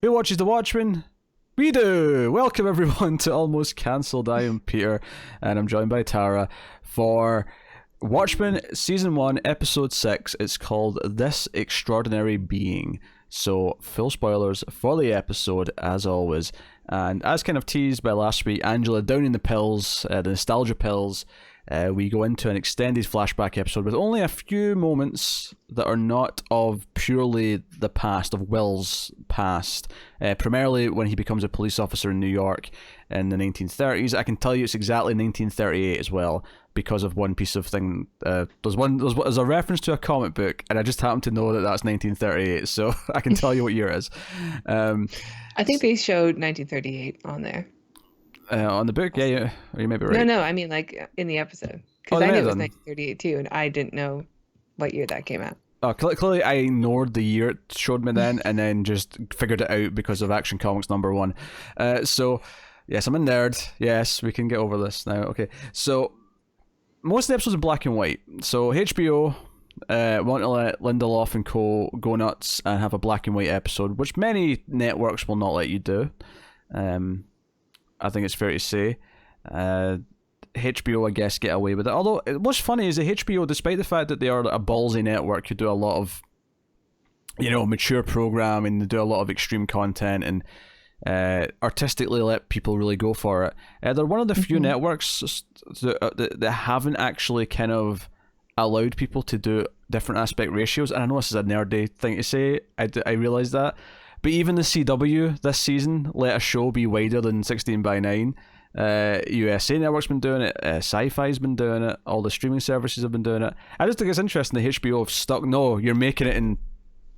Who watches The Watchmen? We do! Welcome everyone to Almost Cancelled. I am Peter, and I'm joined by Tara for Watchmen Season 1, Episode 6. It's called This Extraordinary Being. So, full spoilers for the episode, as always. And as kind of teased by last week, Angela downing the pills, the nostalgia pills. We go into an extended flashback episode with only a few moments that are not of purely the past, of Will's past. Primarily when he becomes a police officer in New York in the 1930s. I can tell you it's exactly 1938 as well, because of one piece of thing. There's a reference to a comic book, and I just happen to know that that's 1938, so I can tell you what year it is. I think they showed 1938 on there. On the book, yeah, you may be right. No, I mean like in the episode. Because I knew it was 1938 too, and I didn't know what year that came out. Oh, clearly I ignored the year it showed me then, and then just figured it out because of Action Comics #1. So, yes, I'm a nerd. Yes, we can get over this now. Okay, so most of the episodes are black and white. So HBO want to let Lindelof and co. go nuts and have a black and white episode, which many networks will not let you do. I think it's fair to say. HBO, I guess, get away with it. Although, what's funny is that HBO, despite the fact that they are a ballsy network who do a lot of, mature programming, they do a lot of extreme content, and artistically let people really go for it. They're one of the few networks that haven't actually kind of allowed people to do different aspect ratios. And I know this is a nerdy thing to say, I realise that. But even the CW this season let a show be wider than 16:9. USA Network's been doing it, Sci-Fi's been doing it, all the streaming services have been doing it. I just think it's interesting that HBO have stuck, no, you're making it in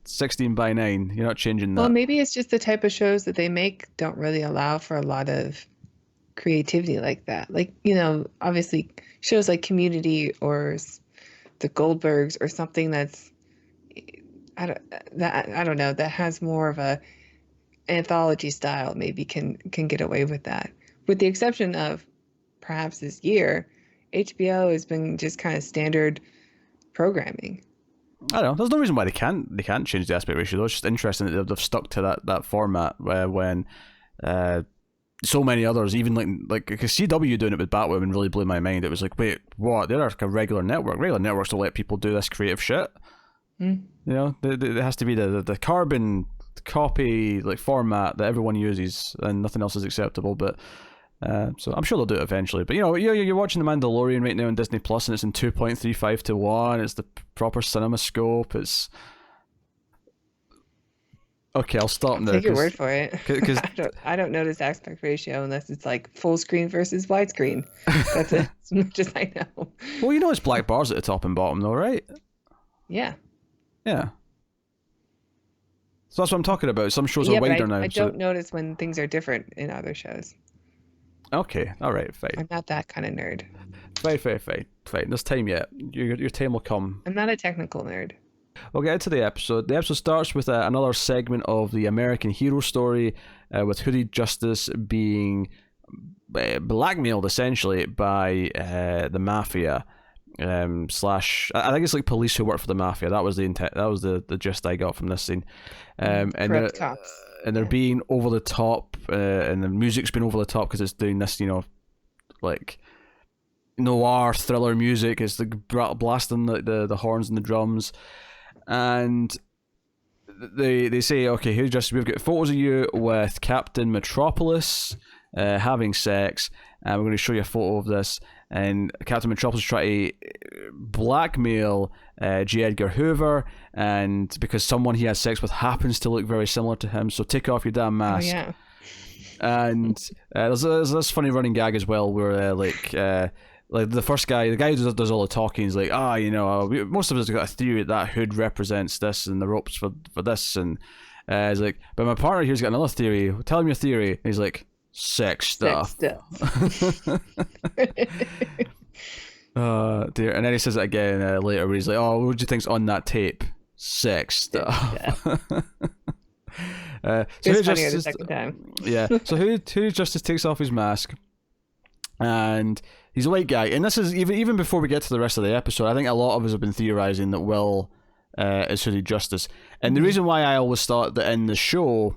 16:9, you're not changing that. Well, maybe it's just the type of shows that they make don't really allow for a lot of creativity like that. Like, obviously shows like Community or the Goldbergs or something that's I don't know, that has more of a anthology style, maybe can get away with that. With the exception of perhaps this year, HBO has been just kind of standard programming. I don't know. There's no reason why they can't change the aspect ratio. Though. It's just interesting that they've stuck to that format when so many others, even like because CW doing it with Batwoman really blew my mind. It was like, wait, what? They're like a regular network. Regular networks don't let people do this creative shit. There has to be the carbon copy format that everyone uses, and nothing else is acceptable. But so I'm sure they'll do it eventually. But you're watching The Mandalorian right now on Disney Plus, and it's in 2.35:1. It's the proper cinema scope. It's okay. I'll stop now. Take your word for it. Because I don't notice aspect ratio unless it's like full screen versus widescreen. That's as much as I know. Well, it's black bars at the top and bottom, though, right? Yeah. Yeah. So that's what I'm talking about. Some shows are wider now. I don't notice when things are different in other shows. Okay, all right, fine. I'm not that kind of nerd. Fine. There's time yet. Your time will come. I'm not a technical nerd. We'll get into the episode. The episode starts with another segment of the American hero story, with Hooded Justice being blackmailed essentially by the mafia. Slash, I think it's like police who work for the mafia. That was the intent. That was the gist I got from this scene. And they're being over the top, and the music's been over the top because it's doing this, like noir thriller music. It's blasting the horns and the drums, and they say, okay, here's just we've got photos of you with Captain Metropolis having sex, and we're going to show you a photo of this. And Captain Metropolis try to blackmail J. Edgar Hoover, and because someone he has sex with happens to look very similar to him, so take off your damn mask. Oh, yeah. And there's this funny running gag as well where like the first guy, the guy who does all the talking, is like, most of us have got a theory that Hood represents this and the ropes for this, and he's like, but my partner here's got another theory. Tell him your theory. And he's like, sex stuff. Dear. And then he says it again later where he's like, oh, what do you think's on that tape? Sex stuff. It's funnier the second time. Yeah. So who Justice takes off his mask, and he's a white guy, and this is even before we get to the rest of the episode. I think a lot of us have been theorizing that Will is Hooded Justice, and the reason why I always thought that in the show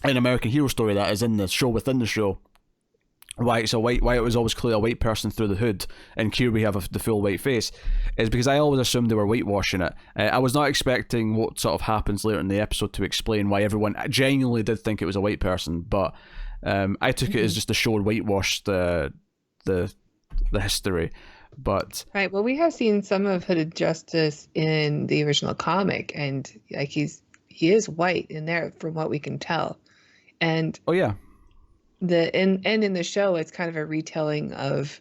an American Hero story that is in the show within the show. Why it was always clearly a white person through the hood, and here we have the full white face, is because I always assumed they were whitewashing it. I was not expecting what sort of happens later in the episode to explain why everyone genuinely did think it was a white person, but I took it as just the show whitewashed the history. But right, well, we have seen some of Hooded Justice in the original comic, and like he is white in there from what we can tell, and oh yeah. In the show, it's kind of a retelling of,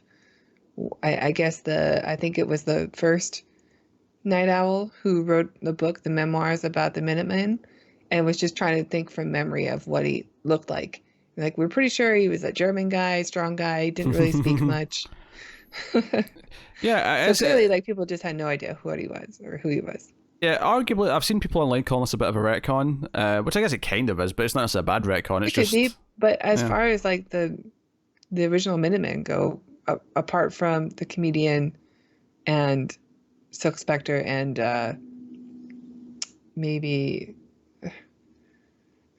I think it was the first Night Owl who wrote the book, the memoirs about the Minutemen, and was just trying to think from memory of what he looked like. Like, we're pretty sure he was a German guy, strong guy, didn't really speak much. Yeah, so clearly, like, people just had no idea what he was or who he was. Yeah, arguably, I've seen people online calling this a bit of a retcon, which I guess it kind of is, but it's not necessarily a bad retcon. It's just be, but as far as like the original Minutemen go, apart from the comedian and Silk Spectre and maybe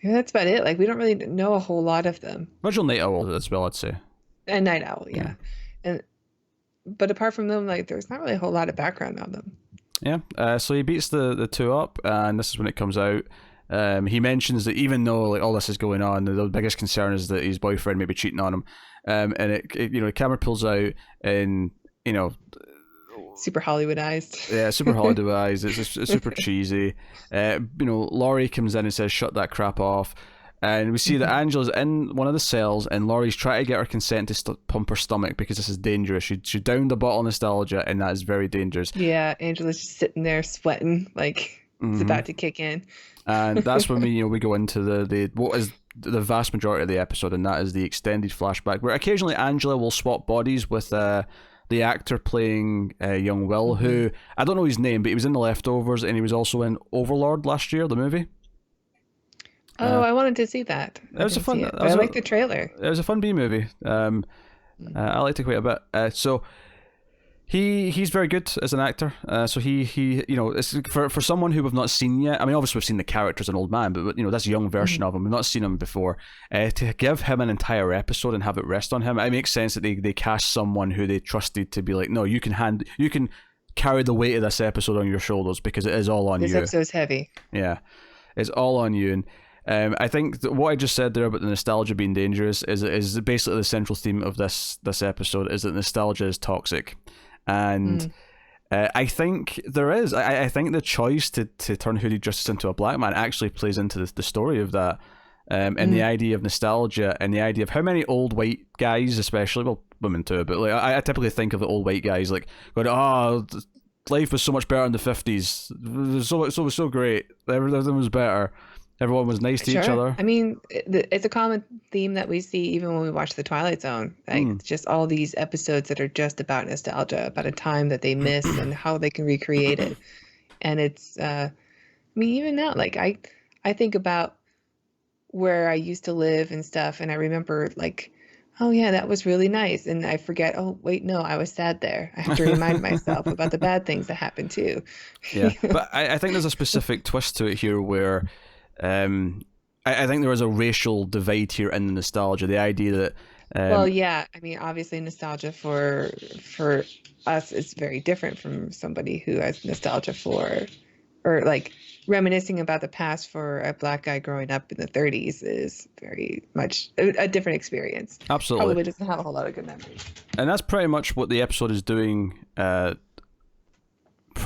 that's about it. Like, we don't really know a whole lot of them. Original Night Owl as well, I'd say. And Night Owl, yeah. But apart from them, like, there's not really a whole lot of background on them. Yeah, so he beats the two up, and this is when it comes out. He mentions that even though like all this is going on, the biggest concern is that his boyfriend may be cheating on him. And it the camera pulls out, and super Hollywoodized. Yeah, super Hollywoodized. It's super cheesy. Laurie comes in and says, "Shut that crap off." And we see that Angela's in one of the cells, and Laurie's trying to get her consent to pump her stomach because this is dangerous. She downed a bottle of nostalgia, and that is very dangerous. Yeah, Angela's just sitting there sweating like it's about to kick in. And that's when we go into the what is the vast majority of the episode, and that is the extended flashback, where occasionally Angela will swap bodies with the actor playing young Will, who I don't know his name, but he was in The Leftovers, and he was also in Overlord last year, the movie. Oh, I wanted to see that. It was a fun. I like the trailer. It was a fun B movie. I liked it quite a bit. So he's very good as an actor. So he it's for someone who we've not seen yet. I mean, obviously we've seen the character as an old man, but that's a young version of him. We've not seen him before. To give him an entire episode and have it rest on him, it makes sense that they cast someone who they trusted to be like, no, you can carry the weight of this episode on your shoulders because it is all on you. This episode's heavy. Yeah, it's all on you. And I think that what I just said there about the nostalgia being dangerous is basically the central theme of this episode, is that nostalgia is toxic. And I think there is. I think the choice to turn Hooded Justice into a black man actually plays into the story of that. And the idea of nostalgia and the idea of how many old white guys, especially, well, women too, but like I typically think of the old white guys like going, oh, life was so much better in the 50s. It was so great. Everything was better. Everyone was nice to each other. I mean, it's a common theme that we see even when we watch The Twilight Zone. Like, just all these episodes that are just about nostalgia, about a time that they miss and how they can recreate it. And it's, I mean, even now, like, I think about where I used to live and stuff, and I remember, like, oh, yeah, that was really nice. And I forget, oh, wait, no, I was sad there. I have to remind myself about the bad things that happened, too. Yeah, but I think there's a specific twist to it here where... I think there is a racial divide here in the nostalgia. The idea that well, yeah, I mean, obviously nostalgia for us is very different from somebody who has nostalgia for, or like reminiscing about the past for a black guy growing up in the 30s is very much a different experience. Absolutely. Probably doesn't have a whole lot of good memories. And that's pretty much what the episode is doing, pretty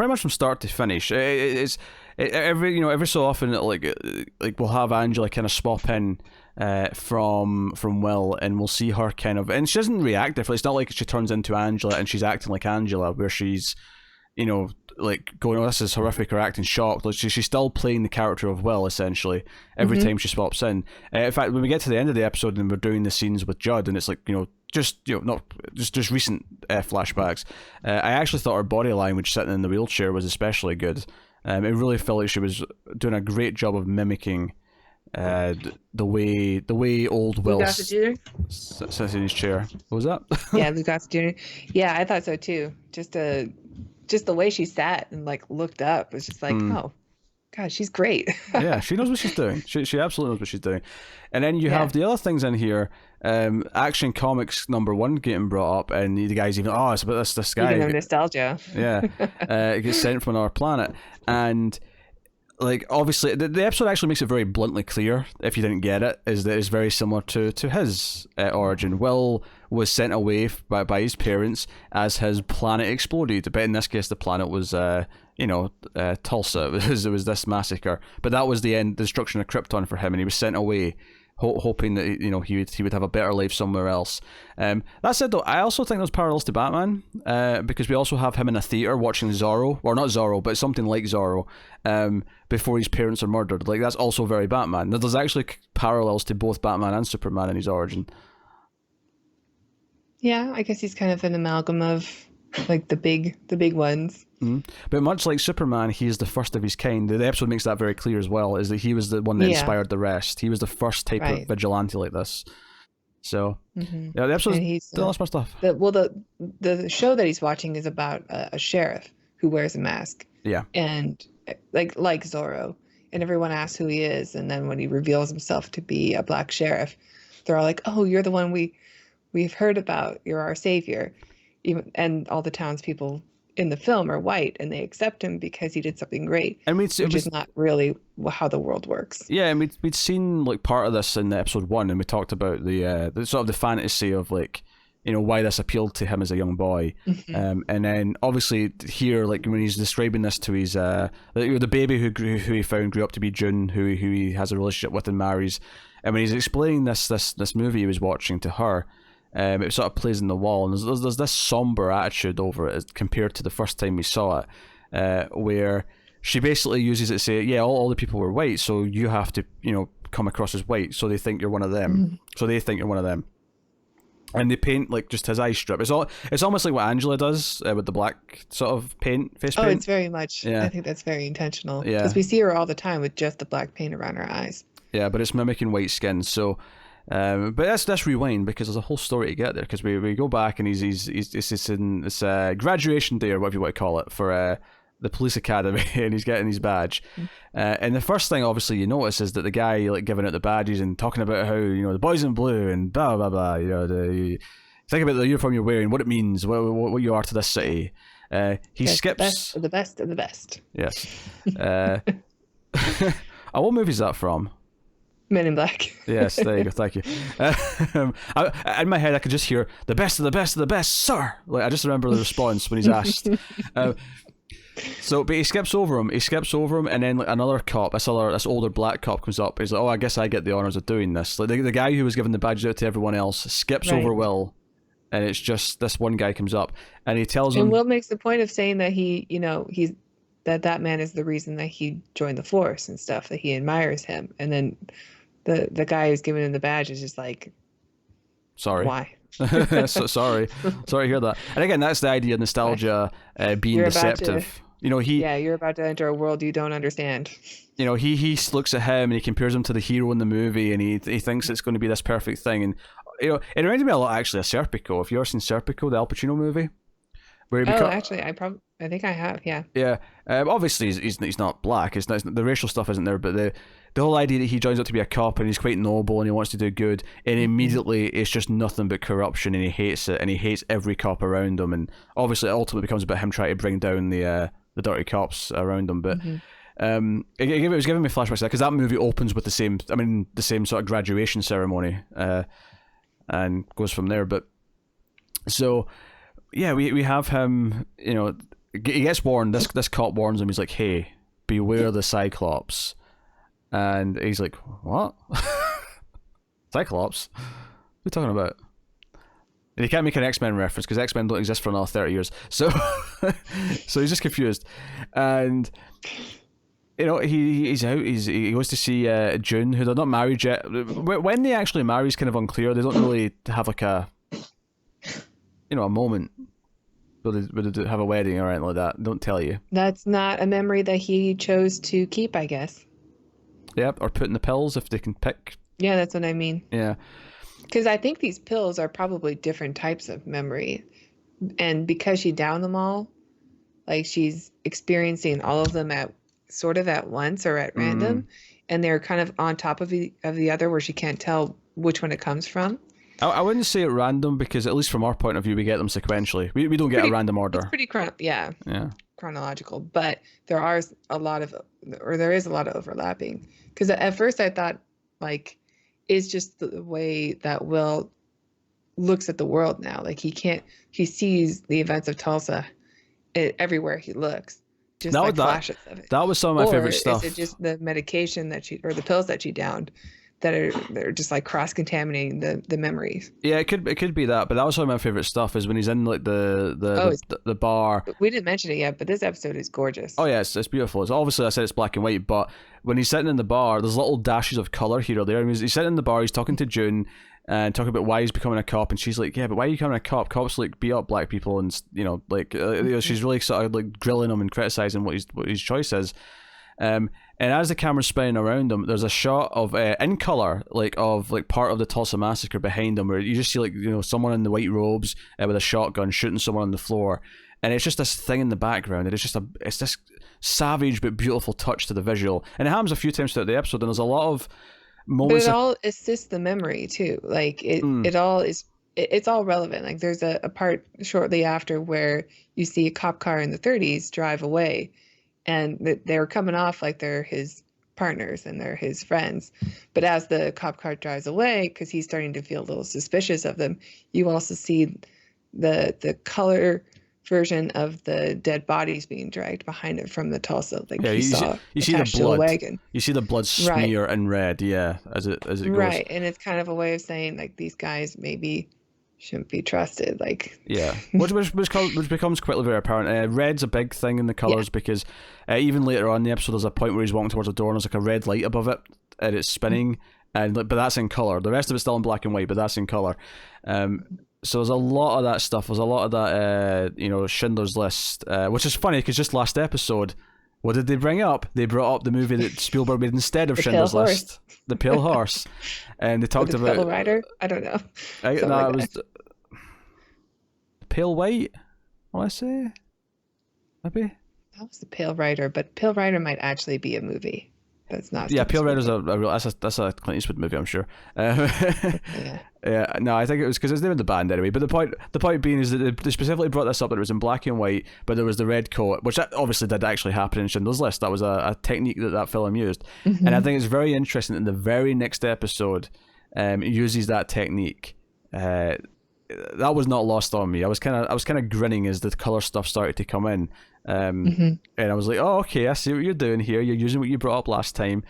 much from start to finish. It's every so often like we'll have Angela kind of swap in from Will, and we'll see her kind of, and she doesn't react differently. It's not like she turns into Angela and she's acting like Angela, where she's like going, oh, this is horrific, or acting shocked. Like she's still playing the character of Will essentially every time she swaps in. In fact, when we get to the end of the episode and we're doing the scenes with Judd, and it's like not just recent flashbacks, I actually thought her body language sitting in the wheelchair was especially good. It really felt like she was doing a great job of mimicking the way old Will sits in his chair. What was that? Yeah, Lou Gossett Jr. Yeah, I thought so too. Just the way she sat and like looked up was just like, oh, God, she's great. Yeah, she knows what she's doing. She absolutely knows what she's doing. And then you Yeah. have the other things in here. Action Comics #1 getting brought up, and the guy's even, it's about this Speaking of guy. nostalgia. Yeah, it gets sent from another planet, and like obviously the episode actually makes it very bluntly clear, if you didn't get it, is that it's very similar to his origin. Will was sent away by his parents as his planet exploded, but in this case the planet was Tulsa. It was this massacre, but that was the destruction of Krypton for him, and he was sent away hoping that he would have a better life somewhere else. That said, though, I also think there's parallels to Batman, because we also have him in a theater watching Zorro, or not Zorro, but something like Zorro, before his parents are murdered. Like, that's also very Batman. There's actually parallels to both Batman and Superman in his origin. Yeah, I guess he's kind of an amalgam of like the big ones. Mm-hmm. But much like Superman, he is the first of his kind. The episode makes that very clear as well, is that he was the one that inspired the rest. He was the first type of vigilante like this. So, yeah, the episode's still lots more stuff. The show that he's watching is about a sheriff who wears a mask. Yeah. And like Zorro. And everyone asks who he is. And then when he reveals himself to be a black sheriff, they're all like, oh, you're the one we've heard about. You're our savior. And all the townspeople in the film are white, and they accept him because he did something great, which is not really how the world works. Yeah, and we'd seen like part of this in episode 1, and we talked about the sort of the fantasy of like, why this appealed to him as a young boy. Mm-hmm. And then obviously here, like when he's describing this to his the baby who he found grew up to be June, who he has a relationship with and marries, and when he's explaining this movie he was watching to her, it sort of plays in the wall, and there's this somber attitude over it compared to the first time we saw it, where she basically uses it to say, yeah, all the people were white, so you have to come across as white, so they think you're one of them. Mm-hmm. So they think you're one of them, and they paint like just his eye strip. It's almost like what Angela does with the black sort of face paint. Oh, it's very much. Yeah. I think that's very intentional. Yeah, because we see her all the time with just the black paint around her eyes. Yeah, but it's mimicking white skin. So. But let's rewind, because there's a whole story to get there, because we go back and he's in this graduation day, or whatever you want to call it, for the police academy, and he's getting his badge. And the first thing obviously you notice is that the guy like giving out the badges and talking about how the boys in blue and blah blah blah, think about the uniform you're wearing, what it means, what you are to this city. He skips the best of the best. Yes. What movie is that from? Men in Black. Yes, there you go. Thank you. In my head, I could just hear the best of the best of the best, sir. Like, I just remember the response when he's asked. But he skips over him, and then like another cop, this older black cop, comes up. He's like, "Oh, I guess I get the honors of doing this." Like the guy who was giving the badges out to everyone else skips over Will, and it's just this one guy comes up, and he tells him. And Will makes the point of saying that that man is the reason that he joined the force and stuff. That he admires him, and then. The guy who's giving him the badge is just like, sorry. Why? Sorry to hear that. And again, that's the idea of nostalgia being deceptive. You're about to enter a world you don't understand. He looks at him and he compares him to the hero in the movie, and he thinks it's going to be this perfect thing. And it reminded me a lot actually of Serpico. If you've ever seen Serpico, the Al Pacino movie, where actually, I think I have. Yeah. Yeah. Obviously, he's not black. It's not, the racial stuff isn't there, but the whole idea that he joins up to be a cop and he's quite noble and he wants to do good, and immediately it's just nothing but corruption, and he hates it, and he hates every cop around him, and obviously it ultimately becomes about him trying to bring down the dirty cops around him. But it was giving me flashbacks because that movie opens with the same sort of graduation ceremony, and goes from there. But so yeah, we have him. He gets warned. This cop warns him. He's like, "Hey, beware the Cyclops." And he's like, "What? Cyclops? What are you talking about?" And he can't make an X-Men reference because X-Men don't exist for another 30 years. So he's just confused. And he's out. He goes to see June, who they're not married yet. When they actually marry is kind of unclear. They don't really have like a moment where they have a wedding or anything like that. They don't tell you. That's not a memory that he chose to keep, I guess. Yep, or put in the pills if they can pick. Yeah, that's what I mean. Yeah. Because I think these pills are probably different types of memory. And because she downed them all, like she's experiencing all of them at sort of at once or at random, and they're kind of on top of the other where she can't tell which one it comes from. I wouldn't say it random because at least from our point of view, we get them sequentially. We don't get a random order. It's pretty yeah. chronological, but there is a lot of overlapping. Because at first I thought like it's just the way that Will looks at the world now. Like he sees the events of Tulsa everywhere he looks, just flashes of it. That was some of my favorite stuff. Is it just the medication or the pills that she downed that they're just like cross-contaminating the memories? Yeah, it could be that, but that was some of my favorite stuff is when he's in like the bar. We didn't mention it yet, but this episode is gorgeous. Oh yeah, it's beautiful. It's obviously, I said it's black and white, but when he's sitting in the bar, there's little dashes of color here or there. He's sitting in the bar, he's talking to June and talking about why he's becoming a cop, and she's like, yeah, but why are you becoming a cop? Cops like beat up black people, and she's really sort of like grilling him and criticizing what his choice is. And as the camera's spinning around him, there's a shot of in color, of part of the Tulsa massacre behind him, where you just see someone in the white robes with a shotgun shooting someone on the floor, and it's just this thing in the background, and it's this savage but beautiful touch to the visual, and it happens a few times throughout the episode, and there's a lot of moments. But it all assists the memory too. Like it all is. It's all relevant. Like there's a part shortly after where you see a cop car in the 30s drive away. And they're coming off like they're his partners and they're his friends. But as the cop car drives away, because he's starting to feel a little suspicious of them, you also see the color version of the dead bodies being dragged behind it from the Tulsa. Like you see the blood. Wagon. You see the blood smear in red, yeah, as it goes. Right, and it's kind of a way of saying like these guys maybe shouldn't be trusted, which becomes quickly very apparent. Red's a big thing in the colors because even later on in the episode, there's a point where he's walking towards a door and there's like a red light above it and it's spinning, but that's in color. The rest of it's still in black and white, but that's in color. So there's a lot of that stuff. There's a lot of that, Schindler's List, which is funny because just last episode, what did they bring up? They brought up the movie that Spielberg made instead of Schindler's List, The Pale Horse, and they talked about Pale Rider. I don't know. It was Pale White. I want to say maybe that was The Pale Rider, but Pale Rider might actually be a movie. That's not. Yeah, Pale Rider's a real. That's a Clint Eastwood movie, I'm sure. Yeah. No, I think it was because it's the name of the band anyway. But the point being is that they specifically brought this up that it was in black and white, but there was the red coat, which obviously did actually happen in Schindler's List. That was a technique that film used, and I think it's very interesting. In the very next episode, it uses that technique. That was not lost on me. I was kind of grinning as the color stuff started to come in. And I was like, oh, okay, I see what you're doing here. You're using what you brought up last time,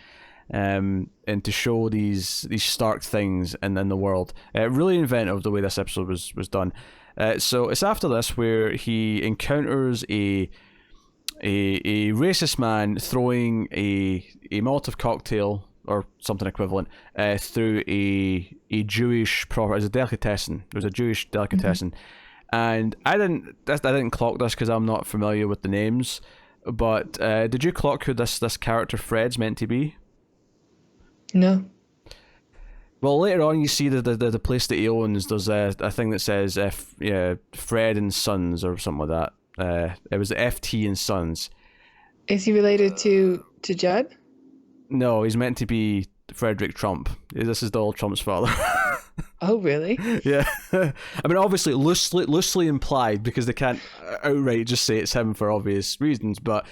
and to show these stark things in the world. Really inventive the way this episode was done. So it's after this where he encounters a racist man throwing a Molotov cocktail or something equivalent through a Jewish property. It's a delicatessen. It was a Jewish delicatessen. And I didn't clock this because I'm not familiar with the names, but did you clock who this character Fred's meant to be? No. Well, later on you see the place that he owns. There's a thing that says Fred and Sons or something like that. It was FT and Sons. Is he related to Judd? No, he's meant to be Frederick Trump. This is Donald Trump's father. Oh, really? Yeah. I mean, obviously, loosely implied because they can't outright just say it's him for obvious reasons. But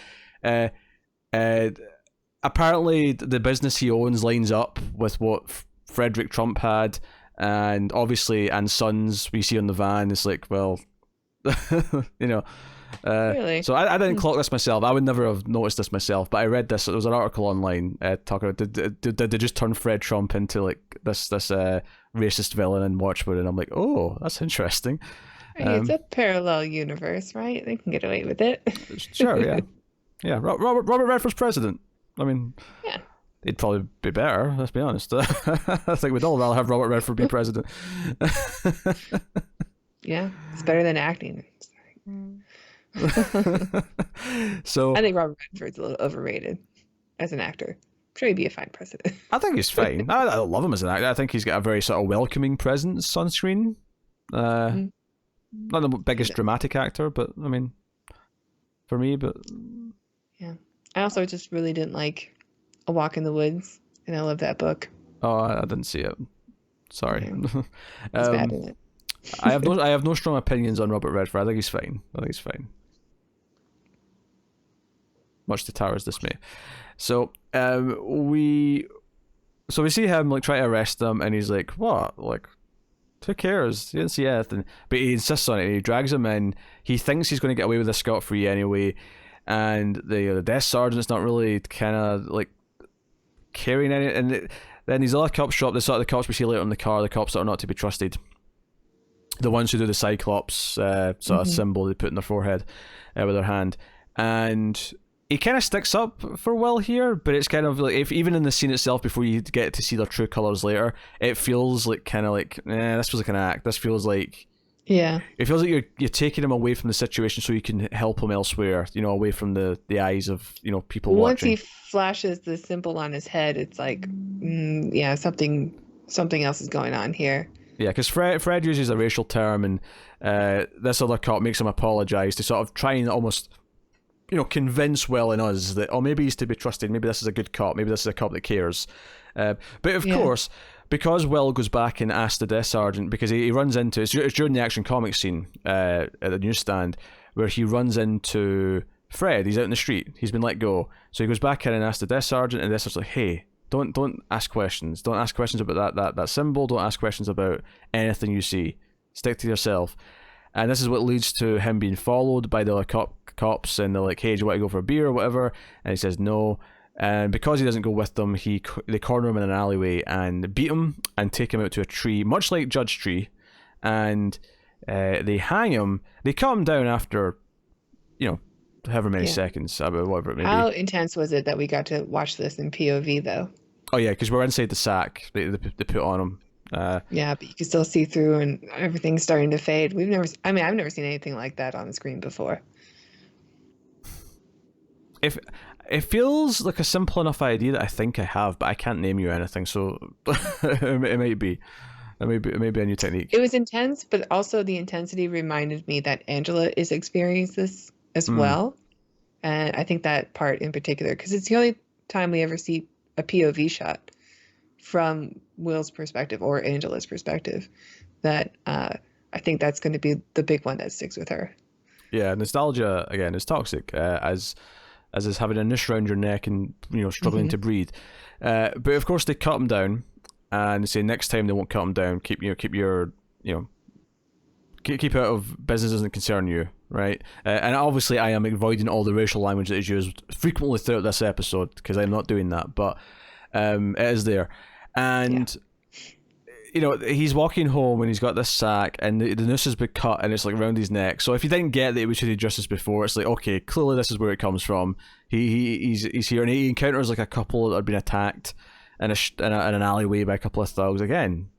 apparently, the business he owns lines up with what Frederick Trump had, and obviously, and Sons we see on the van. It's like, well, Really? So I didn't clock this myself. I would never have noticed this myself, but I read this. There was an article online talking about did they just turn Fred Trump into like this racist villain in Watchmen, and I'm like, oh, that's interesting. It's a parallel universe, right? They can get away with it. Sure, yeah. Robert Redford's president. I mean, yeah, he'd probably be better. Let's be honest. I think we'd all rather have Robert Redford be president. Yeah, it's better than acting. So I think Robert Redford's a little overrated as an actor. I'm sure he'd be a fine president. I think he's fine. I love him as an actor. I think he's got a very sort of welcoming presence on screen. Not the biggest dramatic actor, but I mean, for me, but yeah, I also just really didn't like A Walk in the Woods, and I love that book. Oh, I didn't see it. Sorry. Yeah, he's bad in it. I have no strong opinions on Robert Redford. I think he's fine. Much to Tara's dismay. So we see him like try to arrest them, and he's like, "What? Like, who cares? He didn't see anything." But he insists on it. And he drags him in. He thinks he's going to get away with this scot-free anyway, and the desk sergeant's not really kind of like carrying any. And then these other cops show up. The sort of the cops we see later in the car. The cops that are not to be trusted. The ones who do the Cyclops sort of symbol they put in their forehead with their hand, and he kind of sticks up for Will here, but it's kind of like, if even in the scene itself, before you get to see their true colors later, it feels like kind of like, this feels like an act. This feels like, Yeah. it feels like you're taking him away from the situation so you can help him elsewhere, away from the eyes of, people Once watching. he flashes the symbol on his head, it's like, yeah, something else is going on here. Yeah, because Fred uses a racial term, and this other cop makes him apologize to sort of try and almost, convince Will and us that, maybe he's to be trusted, maybe this is a good cop, maybe this is a cop that cares. But of course, because Will goes back and asks the desk sergeant, because he runs into, it's during the Action Comics scene at the newsstand, where he runs into Fred. He's out in the street, he's been let go, so he goes back in and asks the desk sergeant, and the desk sergeant's like, hey, don't ask questions. Don't ask questions about that symbol. Don't ask questions about anything you see. Stick to yourself. And this is what leads to him being followed by the other cops, and they're like, hey, do you want to go for a beer or whatever? And he says no. And because he doesn't go with them, they corner him in an alleyway and beat him and take him out to a tree, much like Judge Tree. And they hang him. They cut him down after, however many seconds, whatever it may be. How intense was it that we got to watch this in POV, though? Oh, yeah, because we're inside the sack they put on him. Yeah, but you can still see through, and everything's starting to fade. I've never seen anything like that on the screen before. If it feels like a simple enough idea that I think I have, but I can't name you anything, so it might be a new technique. It was intense, but also the intensity reminded me that Angela is experiencing this as well. And I think that part in particular, because it's the only time we ever see a POV shot from Will's perspective or Angela's perspective, that I think that's going to be the big one that sticks with her. Yeah, nostalgia, again, is toxic, as is having a noose around your neck and, struggling to breathe. But of course they cut him down, and they say next time they won't cut him down. Keep out of business doesn't concern you, right? And obviously I am avoiding all the racial language that is used frequently throughout this episode, because I'm not doing that, but it is there. And he's walking home and he's got this sack, and the noose has been cut and it's like around his neck. So if you didn't get that it was who he justice before, it's like, okay, clearly this is where it comes from. He's here, and he encounters like a couple that had been attacked in an alleyway by a couple of thugs. Again,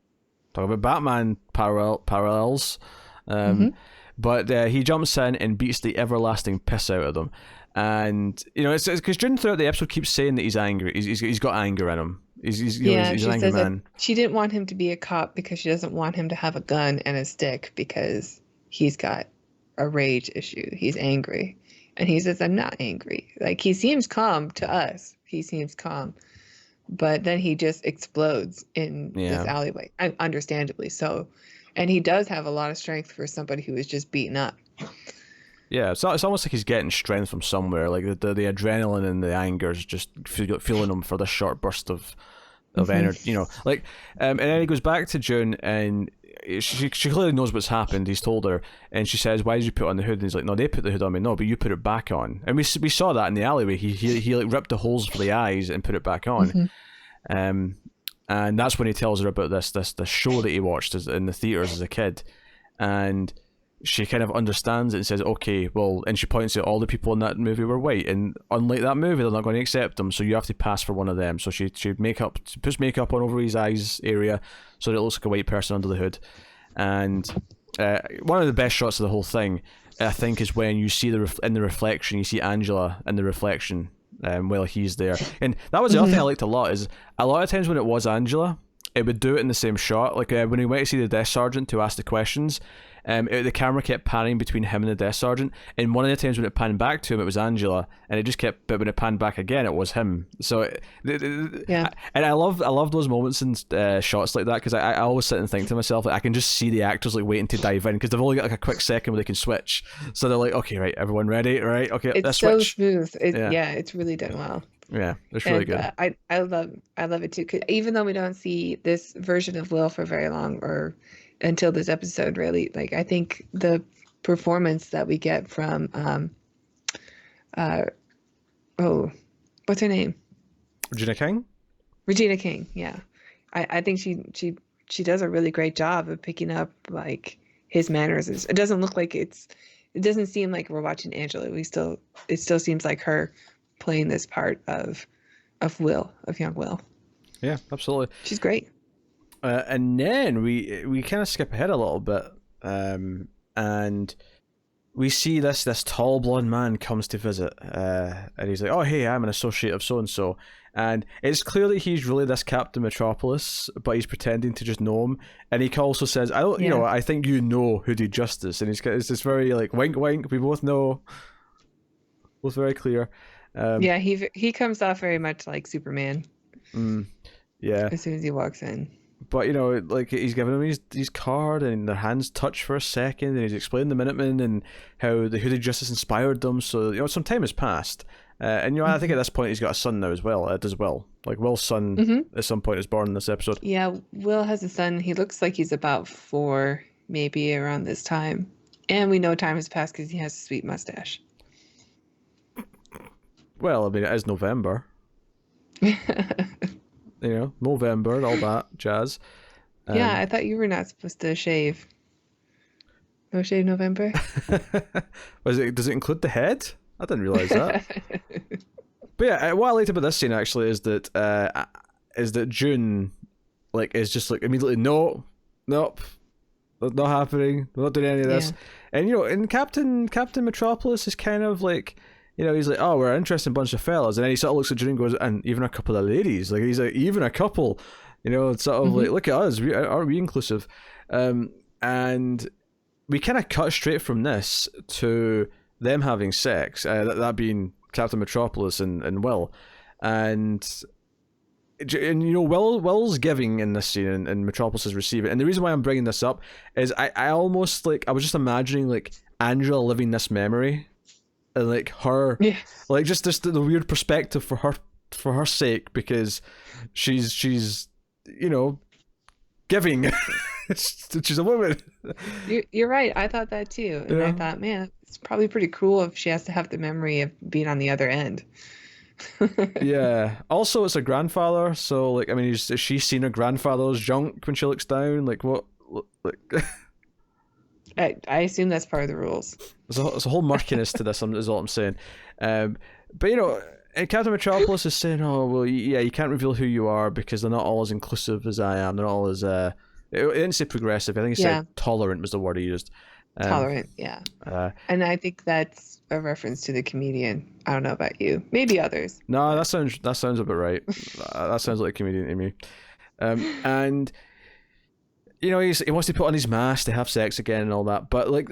talk about Batman parallels. But he jumps in and beats the everlasting piss out of them. And it's because June throughout the episode keeps saying that he's angry. He's got anger in him. He's an angry man. She didn't want him to be a cop because she doesn't want him to have a gun and a stick, because he's got a rage issue. He's angry. And he says, I'm not angry. Like, he seems calm to us. He seems calm. But then he just explodes in this alleyway. Understandably so. And he does have a lot of strength for somebody who is just beaten up. Yeah, so it's almost like he's getting strength from somewhere. Like the adrenaline and the anger is just fueling him for this short burst of energy. And then he goes back to June, and she clearly knows what's happened. He's told her, and she says, "Why did you put on the hood?" And he's like, "No, they put the hood on me." "No, but you put it back on." And we saw that in the alleyway. He like ripped the holes for the eyes and put it back on. And that's when he tells her about this show that he watched in the theaters as a kid, and she kind of understands it and says, okay, well, and she points out all the people in that movie were white, and unlike that movie, they're not going to accept them, so you have to pass for one of them. So she puts makeup on over his eyes area so that it looks like a white person under the hood. And one of the best shots of the whole thing, I think, is when you see in the reflection, you see Angela in the reflection while he's there. And that was the other thing I liked a lot, is a lot of times when it was Angela, it would do it in the same shot. Like when he went to see the desk sergeant to ask the questions, The camera kept panning between him and the desk sergeant, and one of the times when it panned back to him, it was Angela, and it just kept. But when it panned back again, it was him. So, Yeah. And I love those moments and shots like that, because I always sit and think to myself, like, I can just see the actors like waiting to dive in, because they've only got like a quick second where they can switch. So they're like, okay, right, everyone ready, right? Okay, It's let's so switch. smooth. Yeah, it's really done well. Yeah, it's really And good. I love it too. 'Cause even though we don't see this version of Will for very long, or until this episode, really, like, I think the performance that we get from what's her name? Regina King. Regina King. Yeah, I think she does a really great job of picking up like his mannerisms. It doesn't look like it doesn't seem like we're watching Angela. It still seems like her playing this part of young Will. Yeah, absolutely. She's great. And then we kind of skip ahead a little bit, and we see this tall blonde man comes to visit, and he's like, "Oh, hey, I'm an associate of so and so," and it's clear that he's really this Captain Metropolis, but he's pretending to just know him. And he also says, "I don't, I think you know Hooded Justice," and it's this very like wink, wink. We both know, both very clear. Yeah, he comes off very much like Superman. Yeah. As soon as he walks in. But like, he's giving him his card, and their hands touch for a second, and he's explaining the Minutemen and how the Hooded Justice inspired them. So some time has passed, and I think at this point he's got a son now as well. As well, like Will's son at some point is born in this episode. Yeah, Will has a son. He looks like he's about 4, maybe around this time, and we know time has passed because he has a sweet mustache. Well, I mean, it is November. November, all that jazz. Yeah, I thought you were not supposed to shave. No shave November? Does it include the head? I didn't realize that. But yeah, what I liked about this scene actually is that June, like, is just like immediately, nope, that's not happening. We're not doing any of this. Yeah. And Captain Metropolis is kind of like, he's like, oh, we're an interesting bunch of fellas. And then he sort of looks at June and goes, and even a couple of ladies. Like, he's like, even a couple. It's sort of like, look at us. Aren't we inclusive? And we kind of cut straight from this to them having sex. That being Captain Metropolis and Will. And Will's giving in this scene, and Metropolis is receiving. And the reason why I'm bringing this up is I almost, like, I was just imagining, like, Angela living this memory. And like her, like just the weird perspective for her sake, because she's giving. She's a woman. You're right. I thought that too, and I thought, man, it's probably pretty cool if she has to have the memory of being on the other end. Yeah. Also, it's a grandfather, so like, I mean, has she seen her grandfather's junk when she looks down? Like what? Like. I assume that's part of the rules. There's a whole murkiness to this, is all I'm saying. But Captain Metropolis is saying, oh, well, yeah, you can't reveal who you are because they're not all as inclusive as I am. They're not all as, it didn't say progressive. I think he said tolerant was the word he used. Tolerant, yeah. And I think that's a reference to the comedian. I don't know about you. Maybe others. No, that sounds about right. That sounds like a comedian to me. And... he wants to put on his mask to have sex again and all that, but like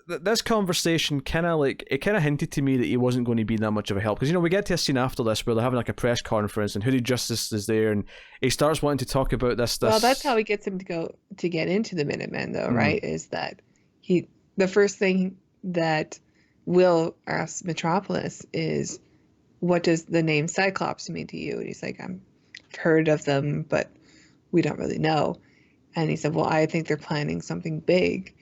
this conversation kind of hinted to me that he wasn't going to be that much of a help, because we get to a scene after this where they're having like a press conference and Hooded Justice is there, and he starts wanting to talk about this. Well, that's how he gets him to get into the Minutemen, though, right? Is that the first thing that Will asks Metropolis is, "What does the name Cyclops mean to you?" And he's like, "I've heard of them, but we don't really know." And he said, well, I think they're planning something big.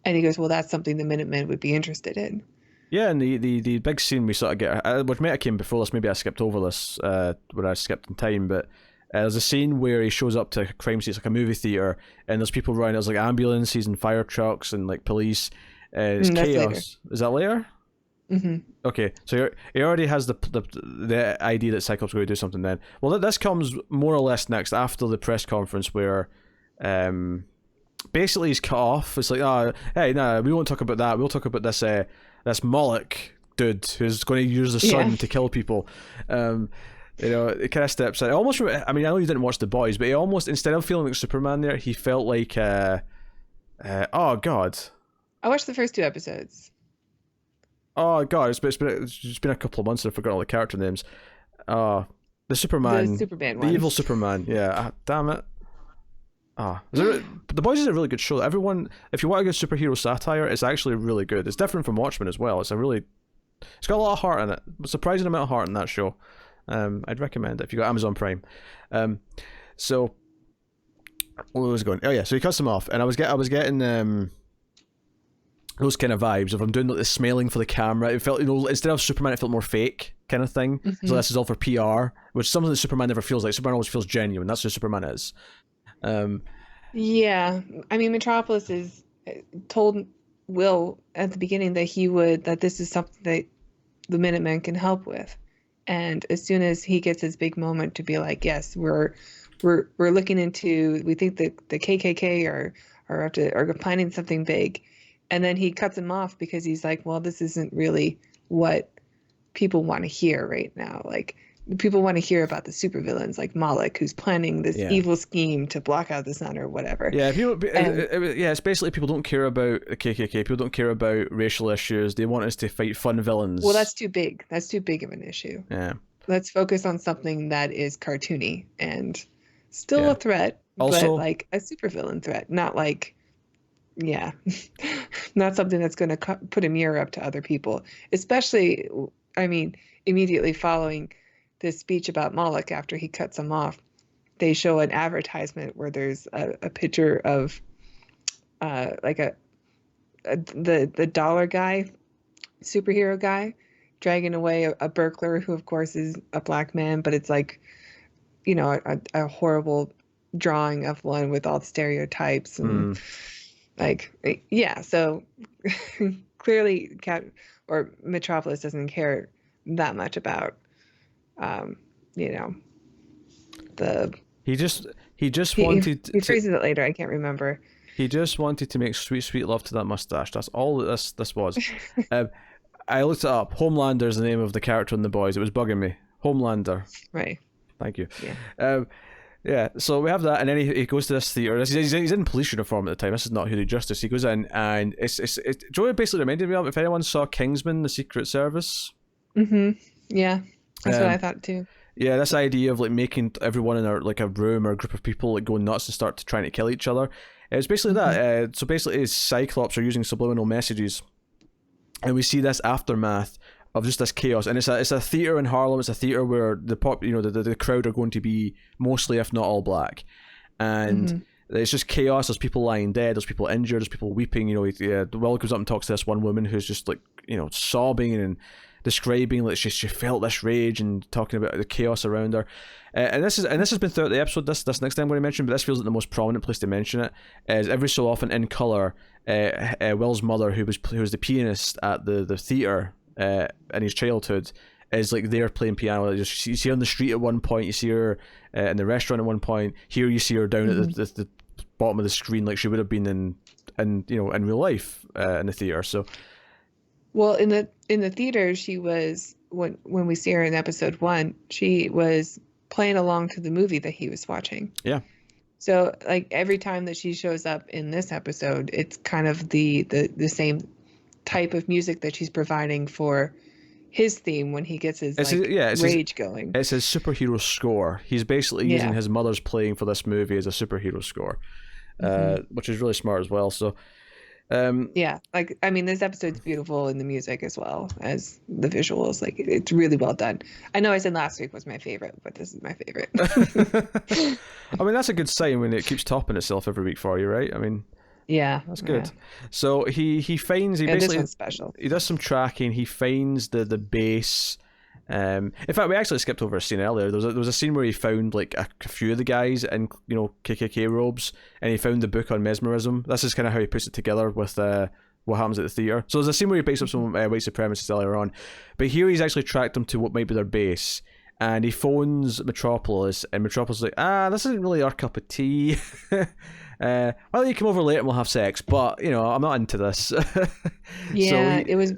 And he goes, well, that's something the Minutemen would be interested in. Yeah, and the big scene we sort of get, which might have came before this, maybe I skipped over this when I skipped in time, but there's a scene where he shows up to a crime scene, it's like a movie theatre, and there's people around, there's like ambulances and fire trucks and like police. It's chaos. Later. Is that later? Mm-hmm. Okay, so he already has the idea that Cyclops is going to do something then. Well, this comes more or less next, after the press conference where... basically he's cut off. It's like, oh, hey, no, we won't talk about that. We'll talk about this Moloch dude who's going to use the sun to kill people. It kind of steps in. Almost, I mean, I know you didn't watch The Boys, but he almost, instead of feeling like Superman there, he felt like, oh god, I watched the first 2 episodes. Oh god, it's been a couple of months and I've forgotten all the character names. The The Superman, Superman the one. evil Superman. Yeah, damn it. The Boys is a really good show. Everyone, if you want a good superhero satire, it's actually really good. It's different from Watchmen as well. It's got a lot of heart in it. A surprising amount of heart in that show. I'd recommend it if you got Amazon Prime. So where was I going? Oh yeah, so he cuts them off, and I was getting those kind of vibes of I'm doing like the smelling for the camera. It felt, instead of Superman, it felt more fake kind of thing. Mm-hmm. So this is all for PR, which something that Superman never feels like. Superman always feels genuine. That's who Superman is. Yeah, I mean, Metropolis is told Will at the beginning that this is something that the Minutemen can help with, and as soon as he gets his big moment to be like, yes, we're looking into, we think that the KKK are planning something big, and then he cuts him off because he's like, well, this isn't really what people want to hear right now. Like, people want to hear about the supervillains like Moloch, who's planning this evil scheme to block out the sun or whatever. Yeah, it's basically people don't care about the KKK. People don't care about racial issues. They want us to fight fun villains. Well, that's too big. That's too big of an issue. Yeah. Let's focus on something that is cartoony and still a threat, also, but like a supervillain threat, not like, not something that's going to put a mirror up to other people. Especially, I mean, immediately following this speech about Moloch, after he cuts him off, they show an advertisement where there's a picture of the dollar guy, superhero guy, dragging away a burglar who of course is a black man, but it's like, a horrible drawing of one with all the stereotypes and so clearly Metropolis doesn't care that much about he phrases it later, I can't remember. He just wanted to make sweet love to that mustache. That's all this was. I looked it up. Homelander is the name of the character in The Boys. It was bugging me. Homelander. Right. Thank you. Yeah. So we have that, and then he goes to this theater. He's in police uniform at the time. This is not Hooded Justice. He goes in, and Joey basically reminded me of, if anyone saw Kingsman: The Secret Service. Mm-hmm. Yeah, that's what I thought too. Yeah, this idea of like making everyone in a room or a group of people like go nuts and start trying to kill each other. It's basically that. So basically, Cyclops are using subliminal messages, and we see this aftermath of just this chaos. And it's a theater in Harlem. It's a theater where the crowd are going to be mostly, if not all, black, and it's just chaos. There's people lying dead. There's people injured. There's people weeping. Will goes up and talks to this one woman who's just like sobbing and describing like she felt this rage and talking about the chaos around her, and this has been throughout the episode. This next thing I'm going to mention, but this feels like the most prominent place to mention it, is every so often in color. Will's mother, who was the pianist at the theater in his childhood, is like there playing piano. You see her on the street at one point. You see her in the restaurant at one point. Here you see her down at the bottom of the screen, like she would have been in real life in the theater. So. Well, in the theater, she was when we see her in episode 1, she was playing along to the movie that he was watching. Yeah. So like every time that she shows up in this episode, it's kind of the same type of music that she's providing for his theme when he gets his rage going. It's his superhero score. He's basically using his mother's playing for this movie as a superhero score, which is really smart as well. So. This episode's beautiful in the music as well as the visuals. Like, it's really well done. I know I said last week was my favorite, but this is my favorite. I mean, that's a good sign when it keeps topping itself every week for you, right? I mean, yeah, that's good. Yeah. So he basically, this one's special. He does some tracking. He finds the base. In fact, we actually skipped over a scene earlier. There was a scene where he found like a few of the guys in KKK robes, and he found the book on mesmerism. This is kind of how he puts it together with what happens at the theater. So there's a scene where he picks up some white supremacists earlier on, but here he's actually tracked them to what might be their base, and he phones Metropolis, and Metropolis is like, this isn't really our cup of tea. Well, you come over later and we'll have sex, but I'm not into this. Yeah, it was.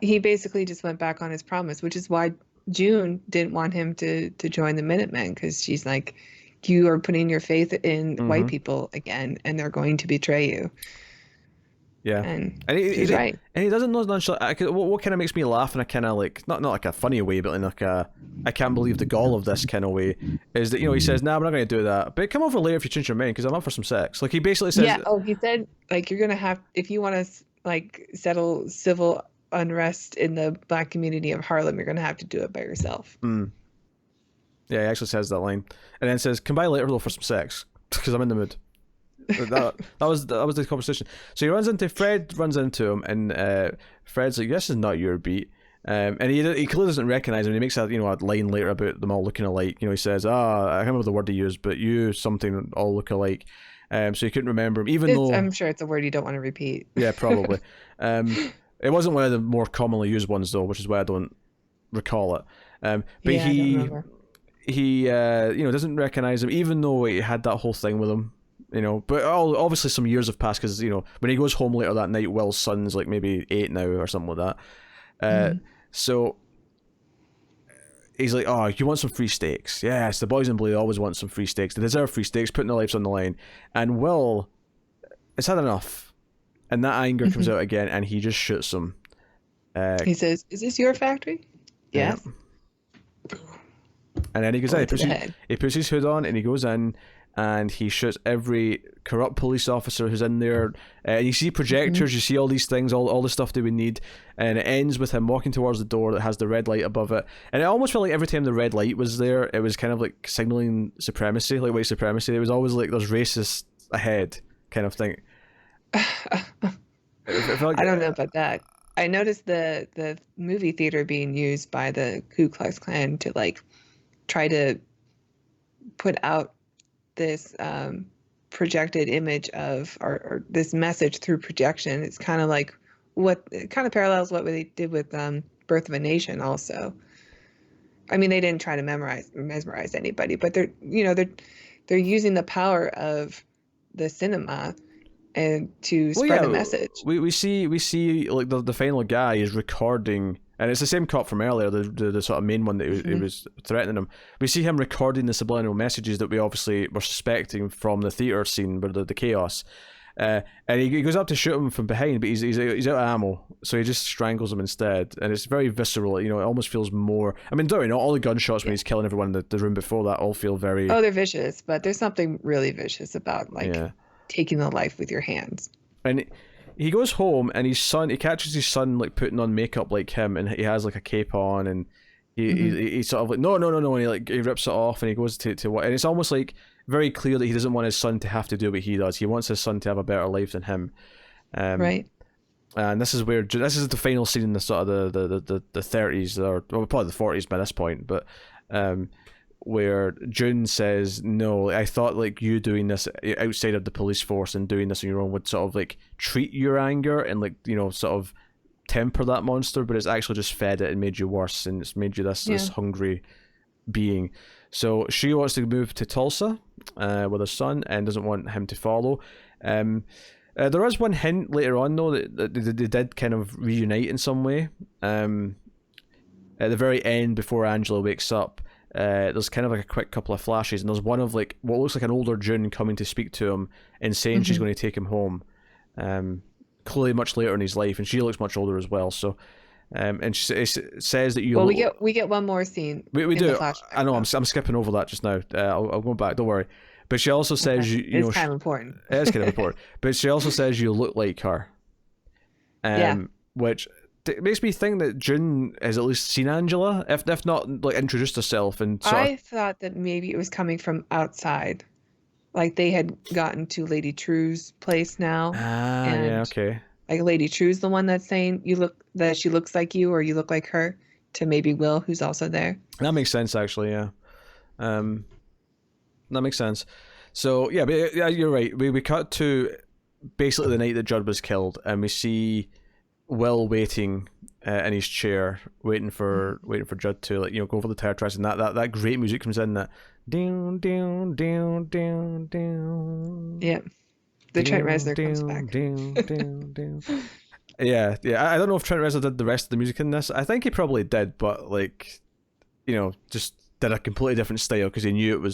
He basically just went back on his promise, which is why June didn't want him to join the Minutemen, because she's like, you are putting your faith in white people again, and they're going to betray you. Yeah, And and he's right. And he doesn't know nonchalant. What kind of makes me laugh in a kind of like not like a funny way, but in like a I can't believe the gall of this kind of way is that he says, "Nah, we're not going to do that, but come over later if you change your mind because I'm up for some sex." Like he basically says, Yeah. Oh, he said like you're gonna have if you want to like settle civil unrest in the Black community of Harlem, you're gonna have to do it by yourself. Yeah, he actually says that line, and then says, "Come by later though for some sex because I'm in the mood." that was the conversation. So he runs into him, and Fred's like, "This is not your beat." And he clearly doesn't recognize him. He makes a line later about them all looking alike. He says, I can't remember the word he used, but you something all look alike. So he couldn't remember him, even though I'm sure it's a word you don't want to repeat. Yeah, probably. It wasn't one of the more commonly used ones though, which is why I don't recall it. But yeah, he doesn't recognize him, even though he had that whole thing with him. But obviously some years have passed because when he goes home later that night, Will's son's like maybe 8 now or something like that. So he's like, "Oh, you want some free steaks?" Yes, the boys in blue always want some free steaks. They deserve free steaks, putting their lives on the line. And Will has had enough, and that anger comes out again, and he just shoots him. He says, "Is this your factory?" Yes. Yeah. And then he goes he puts his hood on and he goes in and he shoots every corrupt police officer who's in there. And you see projectors, you see all these things, all the stuff that we need. And it ends with him walking towards the door that has the red light above it. And it almost felt like every time the red light was there, it was kind of like signaling supremacy, like white supremacy. It was always like there's racists ahead kind of thing. I don't know about that. I noticed the movie theater being used by the Ku Klux Klan to like try to put out this projected image of or this message through projection. It's kind of like it kind of parallels what they did with Birth of a Nation also. I mean, they didn't try to mesmerize anybody, but they're using the power of the cinema and to spread a message. We see like the final guy is recording, and it's the same cop from earlier, the sort of main one that who was threatening him. We see him recording the subliminal messages that we obviously were suspecting from the theater scene where the chaos. And he goes up to shoot him from behind, but he's out of ammo, so he just strangles him instead. And it's very visceral. It almost feels more. I mean, don't all the gunshots when he's killing everyone in the room before that all feel very. Oh, they're vicious, but there's something really vicious about taking the life with your hands. And he goes home, and he catches his son like putting on makeup like him, and he has like a cape on, and he sort of like no, and he rips it off, and he goes to what, and it's almost like very clear that he doesn't want his son to have to do what he does. He wants his son to have a better life than him. Right. And this is the final scene in the sort of the 30s or probably the 40s by this point, but where June says, "No, I thought like you doing this outside of the police force and doing this on your own would sort of like treat your anger and like sort of temper that monster, but it's actually just fed it and made you worse, and it's made you this hungry being." So she wants to move to Tulsa with her son and doesn't want him to follow. There is one hint later on though that they did kind of reunite in some way. At the very end, before Angela wakes up, there's kind of like a quick couple of flashes, and there's one of like what looks like an older June coming to speak to him and saying she's going to take him home. Clearly much later in his life, and she looks much older as well. So, and she says that you. Well, we get one more scene. We do. I know. I'm skipping over that just now. I'll go back. Don't worry. But she also says it's kind of important. It is kind of important. But she also says you look like her. Which makes me think that June has at least seen Angela, if not like introduced herself. And I thought that maybe it was coming from outside, like they had gotten to Lady True's place now. Yeah, okay. Like Lady True's the one that's saying that she looks like you or you look like her to maybe Will, who's also there. That makes sense, actually. Yeah, that makes sense. So yeah, but yeah, you're right. We cut to basically the night that Judd was killed, and we see Will waiting in his chair, waiting for Judd to go over the tire tracks, and that great music comes in. That down down down down down. Yeah, the Trent Reznor comes back. Down. Yeah. I don't know if Trent Reznor did the rest of the music in this. I think he probably did, but just did a completely different style because he knew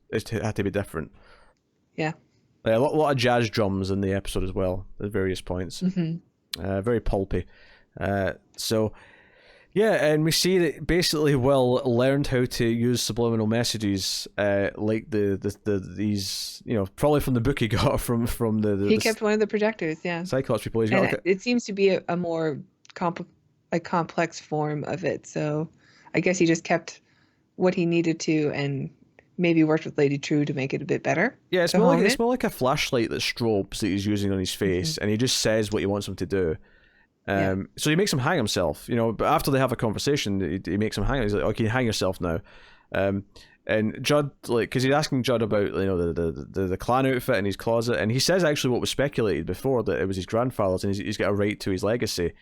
it had to be different. Yeah. A lot of jazz drums in the episode as well at various points. Very pulpy. So yeah, and we see that basically Will learned how to use subliminal messages, like these, probably from the book he got from He kept one of the projectors, yeah. Cyclops people. He's and got it seems to be a more complex form of it. So I guess he just kept what he needed to, and maybe worked with Lady True to make it a bit better. Yeah, it's more like a flashlight that strobes that he's using on his face, and he just says what he wants him to do. So he makes him hang himself, but after they have a conversation, he makes him hang. He's like, "Okay, hang yourself now." And Judd, because he's asking Judd about the clan outfit in his closet, and he says actually what was speculated before, that it was his grandfather's, and he's got a right to his legacy.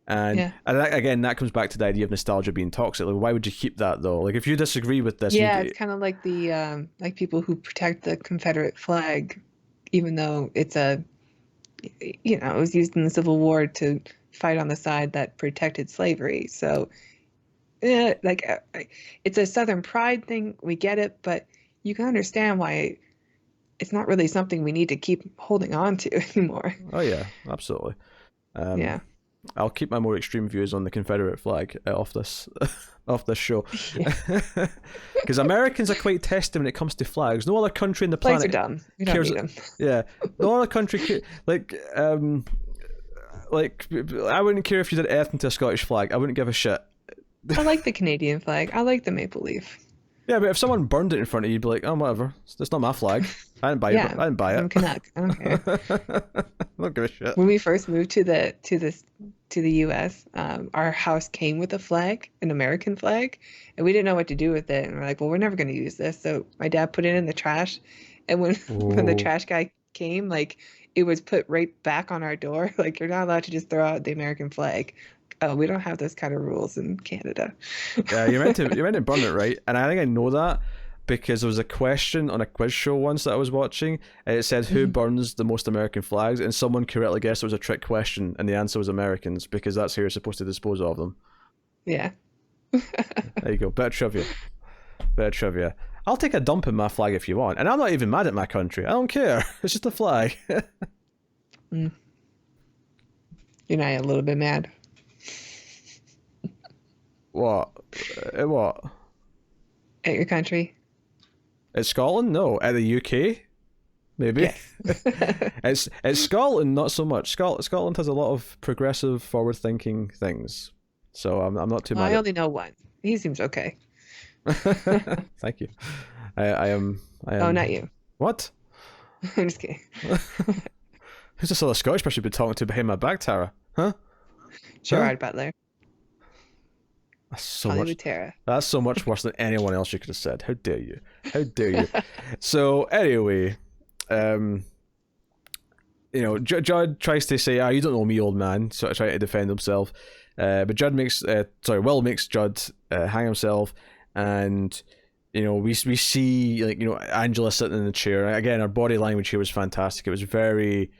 And again, that comes back to the idea of nostalgia being toxic. Like, why would you keep that though? Like, if you disagree with this, it's kind of like the like people who protect the Confederate flag, even though it's it was used in the Civil War to fight on the side that protected slavery. So, it's a Southern pride thing. We get it, but you can understand why it's not really something we need to keep holding on to anymore. Oh yeah, absolutely. I'll keep my more extreme views on the Confederate flag off this show, because Americans are quite testy when it comes to flags. No other country in the planet flags are dumb. You don't need them. Yeah, no other country like I wouldn't care if you did anything to a Scottish flag. I wouldn't give a shit. I like the Canadian flag. I like the maple leaf. Yeah, but if someone burned it in front of you, you'd be like, "Oh, whatever. It's not my flag. I didn't buy it. I didn't buy it." I'm Canuck. I don't care. I don't give a shit. When we first moved to the U.S., our house came with a flag, an American flag, and we didn't know what to do with it. And we're like, "Well, we're never going to use this." So my dad put it in the trash, and when the trash guy came, it was put right back on our door. Like, you're not allowed to just throw out the American flag. Oh, we don't have those kind of rules in Canada. Yeah, you're meant to burn it, right? And I think I know that because there was a question on a quiz show once that I was watching, and it said who burns the most American flags, and someone correctly guessed it was a trick question, and the answer was Americans, because that's how you're supposed to dispose of them. Yeah. There you go. Better trivia. I'll take a dump in my flag if you want, and I'm not even mad at my country. I don't care. It's just a flag. You're not a little bit mad. What? What? At your country? At Scotland? No. At the UK? Maybe. Yes. It's Scotland, not so much. Scotland has a lot of progressive, forward-thinking things, so I'm not too mad. I only know one. He seems okay. Thank you. I am. Oh, not you. What? I'm just kidding. Who's this other Scottish person you've been talking to behind my back, Tara? Huh? Gerard Butler. That's so Hollywood much. Tara. That's so much worse than anyone else you could have said. How dare you? How dare you? So anyway, Judd tries to say, you don't know me, old man," sort of trying to defend himself. But Will makes Judd hang himself, and we see Angela sitting in the chair. Again, her body language here was fantastic. It was very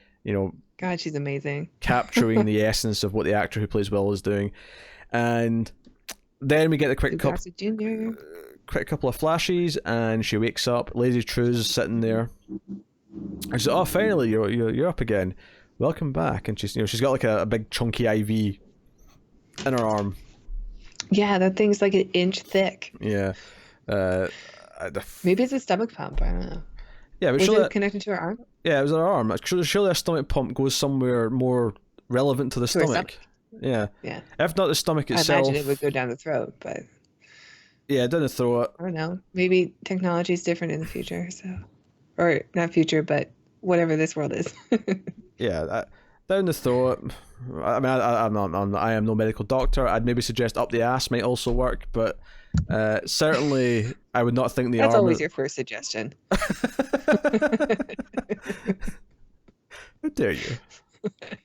God, she's amazing. capturing the essence of what the actor who plays Will is doing, and then we get a quick couple of flashes, and she wakes up. Lady True's sitting there. I said, "Oh, finally, you're up again. Welcome back." And she's got like a big chunky IV in her arm. Yeah, that thing's like an inch thick. Yeah. Maybe it's a stomach pump. I don't know. Yeah, but was it connected to her arm? Yeah, it was her arm. Surely a stomach pump goes somewhere more relevant to the stomach. Yeah. Yeah. If not the stomach itself. I imagine it would go down the throat, but. Yeah, down the throat. I don't know. Maybe technology is different in the future, so. Or not future, but whatever this world is. Yeah, down the throat. I mean, I am no medical doctor. I'd maybe suggest up the ass might also work, but certainly I would not think the That's arm. always your first suggestion. How dare you?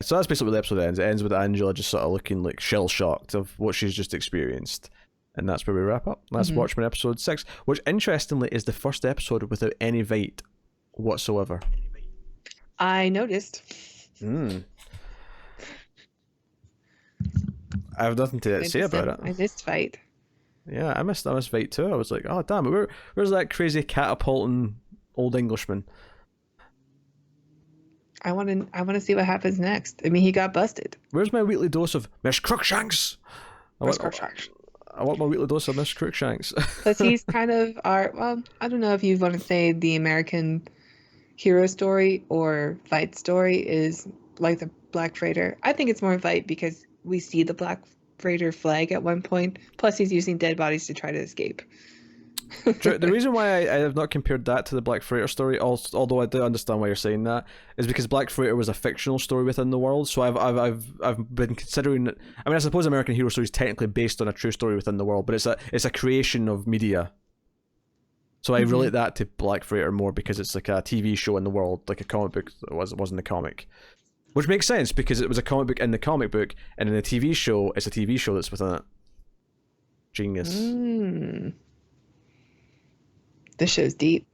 So that's basically where the episode ends. It ends with Angela just sort of looking like shell shocked of what she's just experienced. And that's where we wrap up. That's Watchmen episode 6, which interestingly is the first episode without any Veidt whatsoever. I noticed. I have nothing to say about it. I missed Veidt. Yeah, I missed Veidt too. I was like, oh damn, where's that crazy catapulting old Englishman? I want to see what happens next. I mean, he got busted. Where's my weekly dose of Miss Crookshanks? I want my weekly dose of Miss Crookshanks. Plus, he's kind of well, I don't know if you want to say the American hero story or fight story is like the Black Freighter. I think it's more fight because we see the Black Freighter flag at one point. Plus, he's using dead bodies to try to escape. The reason why I have not compared that to the Black Freighter story, although I do understand why you're saying that, is because Black Freighter was a fictional story within the world. So I've been considering. I mean, I suppose American Hero Story is technically based on a true story within the world, but it's a creation of media. So I relate that to Black Freighter more because it's like a TV show in the world, like a comic book that wasn't a comic. Which makes sense because it was a comic book in the comic book, and in a TV show, it's a TV show that's within it. Genius. This show's deep.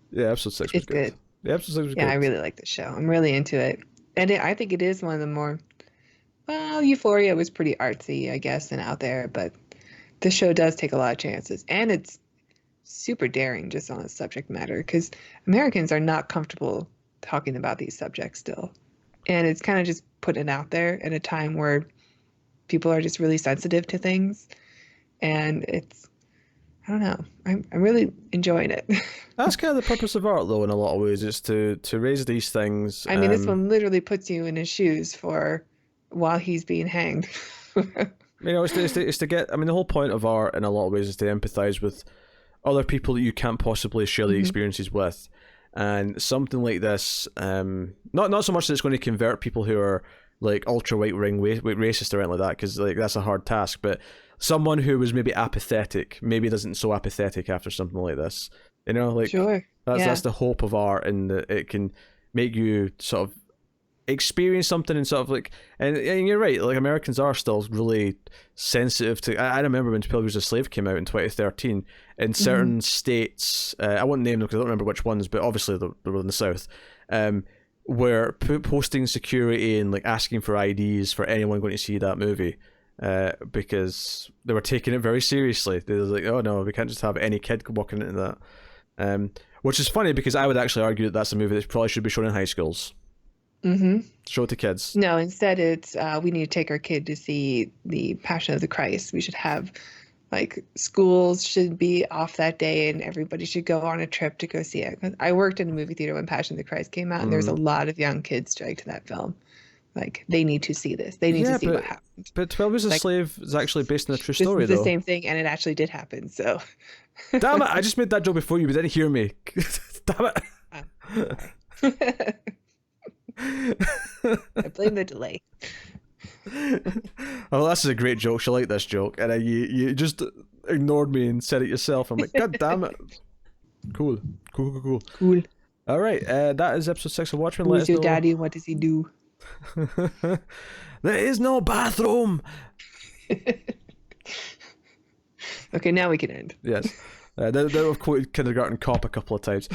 Yeah, episode 6 was good. Yeah, episode 6 was good. Yeah, I really like this show. I'm really into it. And I think it is one of the more... Well, Euphoria was pretty artsy, I guess, and out there, but the show does take a lot of chances. And it's super daring just on the subject matter, because Americans are not comfortable talking about these subjects still. And it's kind of just putting it out there at a time where people are just really sensitive to things. And it's, I don't know, I'm really enjoying it. That's kind of the purpose of art, though, in a lot of ways, is to raise these things. I mean, this one literally puts you in his shoes for while he's being hanged. It's to get, I mean, the whole point of art, in a lot of ways, is to empathize with other people that you can't possibly share the experiences with. And something like this, not so much that it's going to convert people who are like ultra right-wing racist or anything like that, because like that's a hard task, but someone who was maybe apathetic maybe isn't so apathetic after something like this, like sure. That's the hope of art, and that it can make you sort of experience something and sort of like, and you're right, like Americans are still really sensitive to. I remember when 12 Years a Slave came out in 2013 in certain states, I won't name them because I don't remember which ones, but obviously they were in the South, were posting security and like asking for IDs for anyone going to see that movie, because they were taking it very seriously. They were like, oh no, we can't just have any kid walking into that, which is funny because I would actually argue that that's a movie that probably should be shown in high schools. Show it to kids. No, instead it's we need to take our kid to see the Passion of the Christ. We should have like schools should be off that day and everybody should go on a trip to go see it. I worked in a movie theater when Passion of the Christ came out, and there's a lot of young kids dragged to that film. Like, they need to see this. They need to see what happened. But 12 Years a Slave is actually based on a true story, though. It's the same thing, and it actually did happen, so... Damn it, I just made that joke before you, but didn't hear me. Damn it. I blame the delay. Oh, this is a great joke. She liked this joke, and you just ignored me and said it yourself. I'm like, God damn it. Cool. All right, that is episode 6 of Watchmen. Who's your daddy? What does he do? There is no bathroom. Okay, now we can end. Yes. They've quoted Kindergarten Cop a couple of times.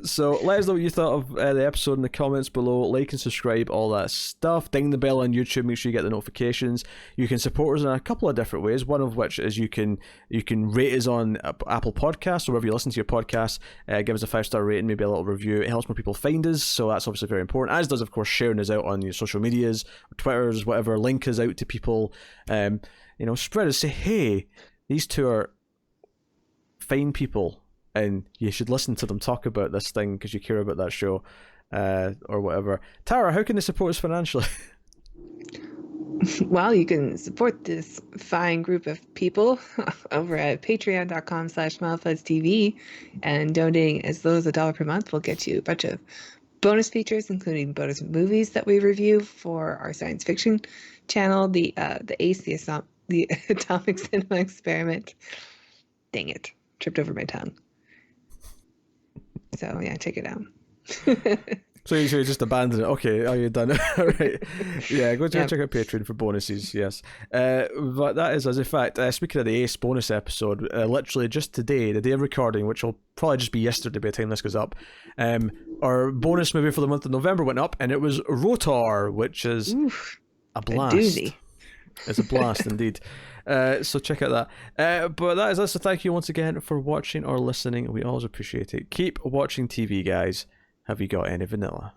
So let us know what you thought of the episode in the comments below. Like and subscribe, all that stuff. Ding the bell on YouTube. Make sure you get the notifications. You can support us in a couple of different ways. One of which is you can rate us on Apple Podcasts or wherever you listen to your podcasts. Give us a 5-star rating, maybe a little review. It helps more people find us, so that's obviously very important. As does, of course, sharing us out on your social medias, Twitters, whatever. Link us out to people. Spread us. Say, hey, these two are fine people and you should listen to them talk about this thing because you care about that show, or whatever. Tara, how can they support us financially? Well, you can support this fine group of people over at patreon.com/milefuzztv, and donating as low as $1 per month will get you a bunch of bonus features, including bonus movies that we review for our science fiction channel, the Atomic Cinema Experiment. Dang it. Tripped over my tongue. So yeah, check it out. So you just abandon it. Okay, are you done? All right. Yeah, go check out Patreon for bonuses. Yes, but that is, as a fact, speaking of the Ace bonus episode, literally just today, the day of recording, which will probably just be yesterday by the time this goes up, our bonus movie for the month of November went up, and it was Rotor, which is a blast. A doozy. It's a blast indeed. So check out that. But that is us. So thank you once again for watching or listening. We always appreciate it. Keep watching TV, guys. Have you got any vanilla?